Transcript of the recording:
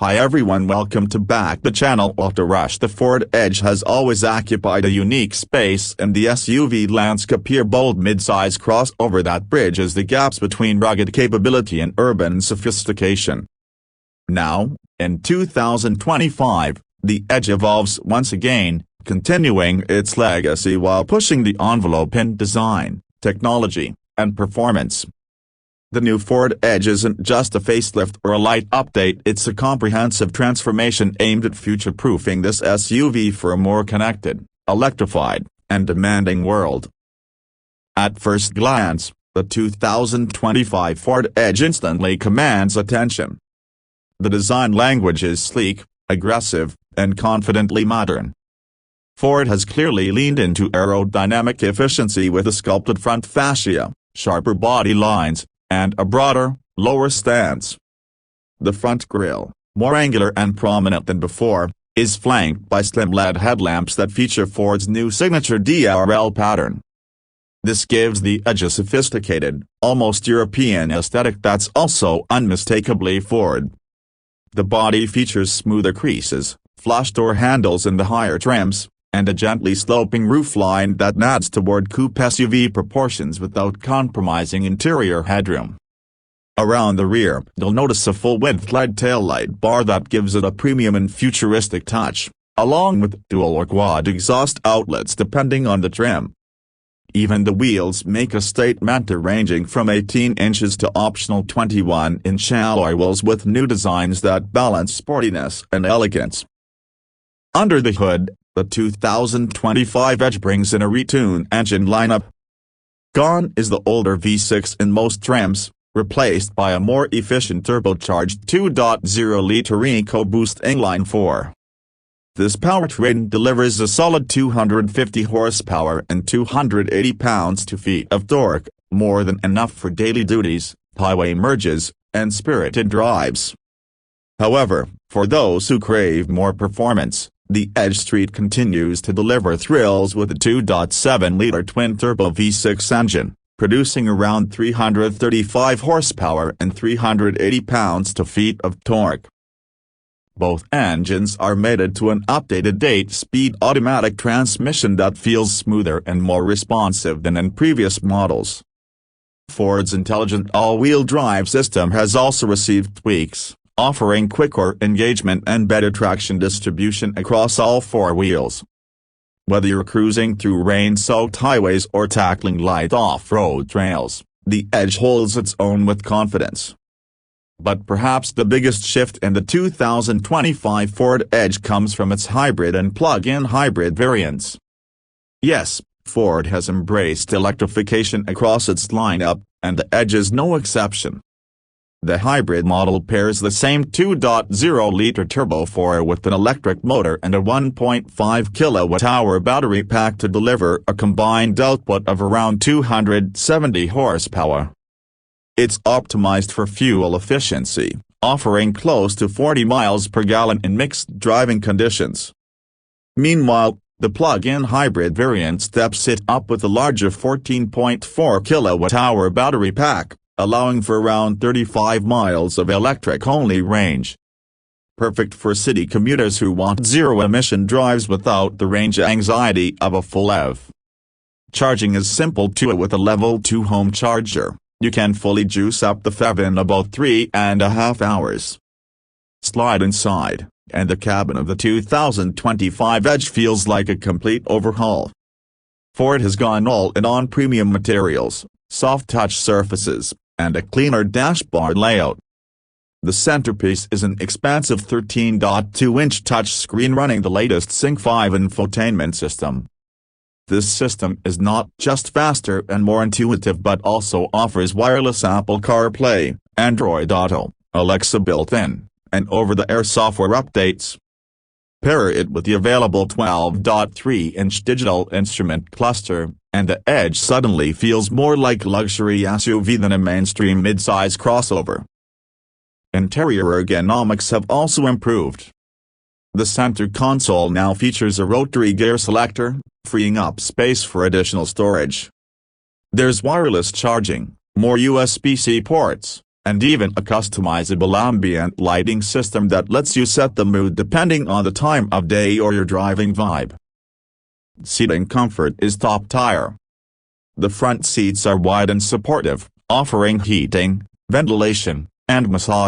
Hi everyone, welcome to back the channel. Auto Rush. The Ford Edge has always occupied a unique space in the SUV landscape. Here bold midsize crossover that bridges the gaps between rugged capability and urban sophistication. Now, in 2025, the Edge evolves once again, continuing its legacy while pushing the envelope in design, technology, and performance. The new Ford Edge isn't just a facelift or a light update, it's a comprehensive transformation aimed at future-proofing this SUV for a more connected, electrified, and demanding world. At first glance, the 2025 Ford Edge instantly commands attention. The design language is sleek, aggressive, and confidently modern. Ford has clearly leaned into aerodynamic efficiency with a sculpted front fascia, sharper body lines, and a broader, lower stance. The front grille, more angular and prominent than before, is flanked by slim LED headlamps that feature Ford's new signature DRL pattern. This gives the Edge a sophisticated, almost European aesthetic that's also unmistakably Ford. The body features smoother creases, flush door handles in the higher trims, and a gently sloping roofline that nods toward coupe SUV proportions without compromising interior headroom. Around the rear, you'll notice a full-width LED taillight bar that gives it a premium and futuristic touch, along with dual or quad exhaust outlets depending on the trim. Even the wheels make a statement, ranging from 18 inches to optional 21-inch alloy wheels with new designs that balance sportiness and elegance. Under the hood, the 2025 Edge brings in a retuned engine lineup. Gone is the older V6 in most trims, replaced by a more efficient turbocharged 2.0-liter EcoBoost inline-4. This powertrain delivers a solid 250 horsepower and 280 pounds-feet of torque, more than enough for daily duties, highway merges, and spirited drives. However, for those who crave more performance, the Edge Street continues to deliver thrills with a 2.7-liter twin-turbo V6 engine, producing around 335 horsepower and 380 pounds-feet of torque. Both engines are mated to an updated 8-speed automatic transmission that feels smoother and more responsive than in previous models. Ford's intelligent all-wheel drive system has also received tweaks, offering quicker engagement and better traction distribution across all four wheels. Whether you're cruising through rain-soaked highways or tackling light off-road trails, the Edge holds its own with confidence. But perhaps the biggest shift in the 2025 Ford Edge comes from its hybrid and plug-in hybrid variants. Yes, Ford has embraced electrification across its lineup, and the Edge is no exception. The hybrid model pairs the same 2.0-liter turbo 4 with an electric motor and a 1.5 kilowatt-hour battery pack to deliver a combined output of around 270 horsepower. It's optimized for fuel efficiency, offering close to 40 miles per gallon in mixed driving conditions. Meanwhile, the plug-in hybrid variant steps it up with a larger 14.4 kilowatt-hour battery pack, allowing for around 35 miles of electric-only range. Perfect for city commuters who want zero-emission drives without the range anxiety of a full EV. Charging is simple too. With a level 2 home charger, you can fully juice up the FEV in about 3.5 hours. Slide inside, and the cabin of the 2025 Edge feels like a complete overhaul. Ford has gone all in on premium materials, soft-touch surfaces, and a cleaner dashboard layout. The centerpiece is an expansive 13.2-inch touchscreen running the latest Sync 5 infotainment system. This system is not just faster and more intuitive but also offers wireless Apple CarPlay, Android Auto, Alexa built-in, and over-the-air software updates. Pair it with the available 12.3-inch digital instrument cluster, and the Edge suddenly feels more like a luxury SUV than a mainstream midsize crossover. Interior ergonomics have also improved. The center console now features a rotary gear selector, freeing up space for additional storage. There's wireless charging, more USB-C ports, and even a customizable ambient lighting system that lets you set the mood depending on the time of day or your driving vibe. Seating comfort is top tier. The front seats are wide and supportive, offering heating, ventilation, and massage